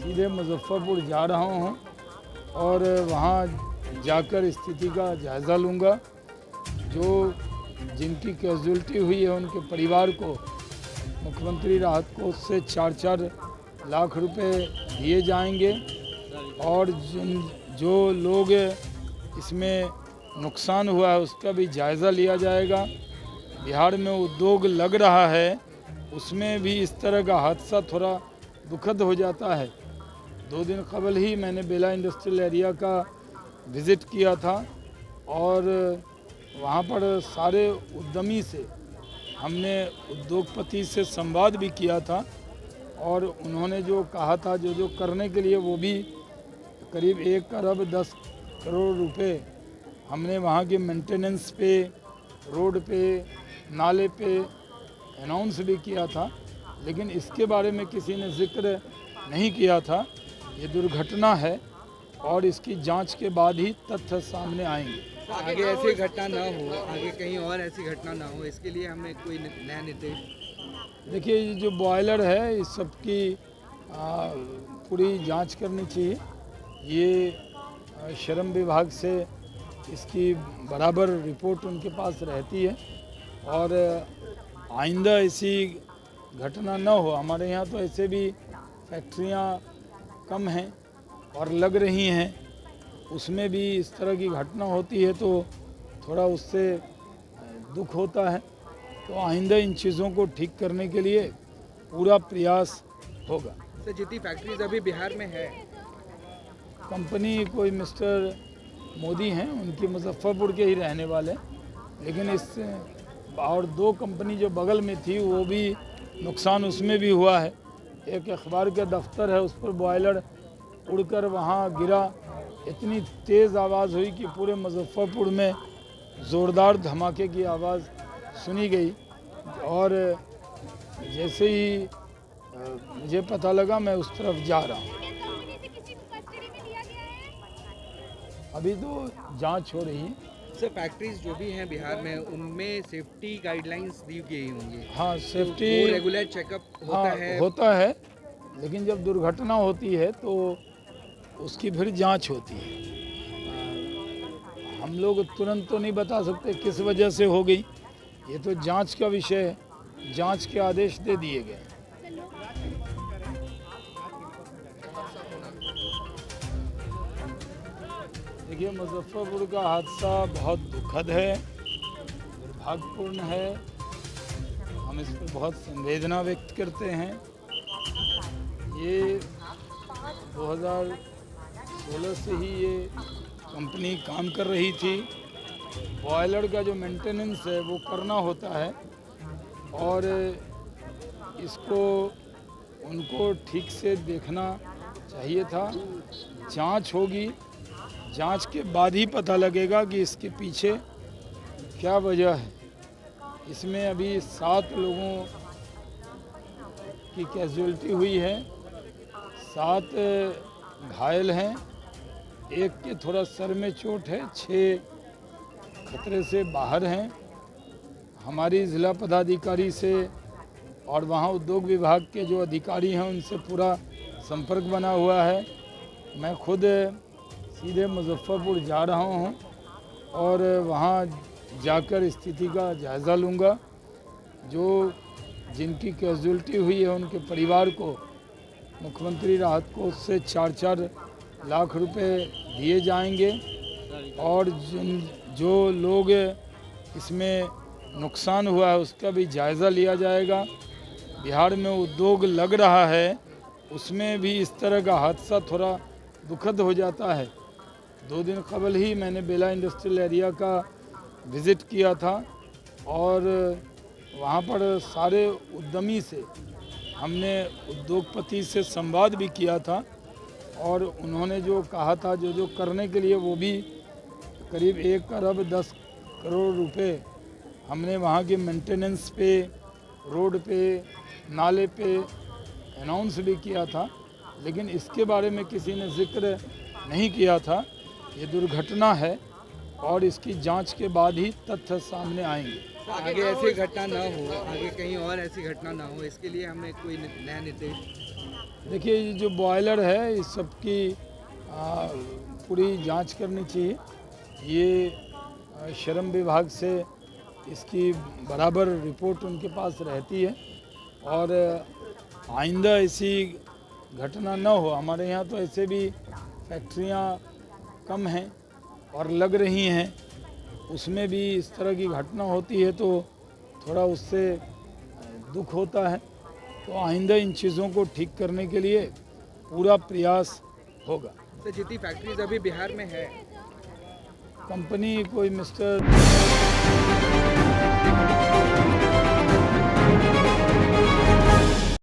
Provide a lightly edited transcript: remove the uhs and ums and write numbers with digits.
सीधे मुजफ्फरपुर जा रहा हूँ और वहाँ जाकर स्थिति का जायज़ा लूँगा। जो जिनकी कैजुअल्टी हुई है उनके परिवार को मुख्यमंत्री राहत कोष से 4-4 लाख रुपए दिए जाएंगे और जो लोग इसमें नुकसान हुआ है उसका भी जायज़ा लिया जाएगा। बिहार में उद्योग लग रहा है, उसमें भी इस तरह का हादसा थोड़ा दुखद हो जाता है। 2 दिन कबल ही मैंने बेला इंडस्ट्रियल एरिया का विज़िट किया था और वहाँ पर सारे उद्यमी से हमने उद्योगपति से संवाद भी किया था और उन्होंने जो कहा था जो करने के लिए वो भी करीब 1 अरब 10 करोड़ रुपए हमने वहाँ के मेंटेनेंस पे, रोड पे, नाले पे अनाउंस भी किया था, लेकिन इसके बारे में किसी ने जिक्र नहीं किया था। ये दुर्घटना है और इसकी जांच के बाद ही तथ्य सामने आएंगे। आगे ऐसी घटना ना हो, आगे कहीं और ऐसी घटना ना हो, इसके लिए हमें कोई नया निर्देश। देखिए, ये जो बॉयलर है इस सब की पूरी जांच करनी चाहिए। ये श्रम विभाग से इसकी बराबर रिपोर्ट उनके पास रहती है और आइंदा ऐसी घटना न हो। हमारे यहाँ तो ऐसे भी फैक्ट्रियाँ कम हैं और लग रही हैं, उसमें भी इस तरह की घटना होती है तो थोड़ा उससे दुख होता है। तो आइंदा इन चीज़ों को ठीक करने के लिए पूरा प्रयास होगा। सर, जितनी फैक्ट्रीज अभी बिहार में है, कंपनी कोई मिस्टर मोदी हैं, उनकी मुजफ्फरपुर के ही रहने वाले, लेकिन इस और 2 कंपनी जो बगल में थी वो भी नुकसान उसमें भी हुआ है। एक अखबार का दफ्तर है, उस पर बॉयलर उड़कर वहाँ गिरा। इतनी तेज़ आवाज़ हुई कि पूरे मुजफ्फरपुर में ज़ोरदार धमाके की आवाज़ सुनी गई और जैसे ही मुझे पता लगा मैं उस तरफ जा रहा हूँ। अभी तो जांच हो रही है। सर, फैक्ट्रीज जो भी हैं बिहार में उनमें सेफ्टी गाइडलाइंस दी गई होंगी। हाँ, सेफ्टी वो रेगुलर चेकअप होता है, लेकिन जब दुर्घटना होती है तो उसकी फिर जांच होती है। हम लोग तुरंत तो नहीं बता सकते किस वजह से हो गई, ये तो जांच का विषय है। जांच के आदेश दे दिए गए। देखिए, मुजफ्फरपुर का हादसा बहुत दुखद है, दुर्भाग्यपूर्ण है। हम इस पर बहुत संवेदना व्यक्त करते हैं। ये 2016 से ही ये कंपनी काम कर रही थी। बॉयलर का जो मेंटेनेंस है वो करना होता है और इसको उनको ठीक से देखना चाहिए था। जांच होगी, जांच के बाद ही पता लगेगा कि इसके पीछे क्या वजह है। इसमें अभी 7 लोगों की कैजुअल्टी हुई है, 7 घायल हैं, एक के थोड़ा सर में चोट है, 6 खतरे से बाहर हैं। हमारी ज़िला पदाधिकारी से और वहाँ उद्योग विभाग के जो अधिकारी हैं उनसे पूरा संपर्क बना हुआ है। मैं खुद सीधे मुजफ्फरपुर जा रहा हूँ और वहाँ जाकर स्थिति का जायज़ा लूँगा। जो जिनकी कैजुअल्टी हुई है उनके परिवार को मुख्यमंत्री राहत कोष से 4-4 लाख रुपए दिए जाएंगे और जो लोग इसमें नुकसान हुआ है उसका भी जायज़ा लिया जाएगा। बिहार में उद्योग लग रहा है, उसमें भी इस तरह का हादसा थोड़ा दुखद हो जाता है। 2 दिन कबल ही मैंने बेला इंडस्ट्रियल एरिया का विज़िट किया था और वहाँ पर सारे उद्यमी से हमने उद्योगपति से संवाद भी किया था और उन्होंने जो कहा था जो करने के लिए वो भी करीब 1 अरब 10 करोड़ रुपए हमने वहाँ के मेंटेनेंस पे, रोड पे, नाले पे अनाउंस भी किया था, लेकिन इसके बारे में किसी ने जिक्र नहीं किया था। ये दुर्घटना है और इसकी जांच के बाद ही तथ्य सामने आएंगे। आगे ऐसी घटना ना हो, आगे कहीं और ऐसी घटना ना हो, इसके लिए हमें कोई नया निर्देश। देखिए ये जो बॉयलर है इस सब की पूरी जांच करनी चाहिए। ये श्रम विभाग से इसकी बराबर रिपोर्ट उनके पास रहती है और आइंदा ऐसी घटना न हो। हमारे यहाँ तो ऐसे भी फैक्ट्रियाँ कम हैं और लग रही हैं, उसमें भी इस तरह की घटना होती है तो थोड़ा उससे दुख होता है। तो आइंदा इन चीज़ों को ठीक करने के लिए पूरा प्रयास होगा। तो जितनी फैक्ट्रीज अभी बिहार में है, कंपनी कोई मिस्टर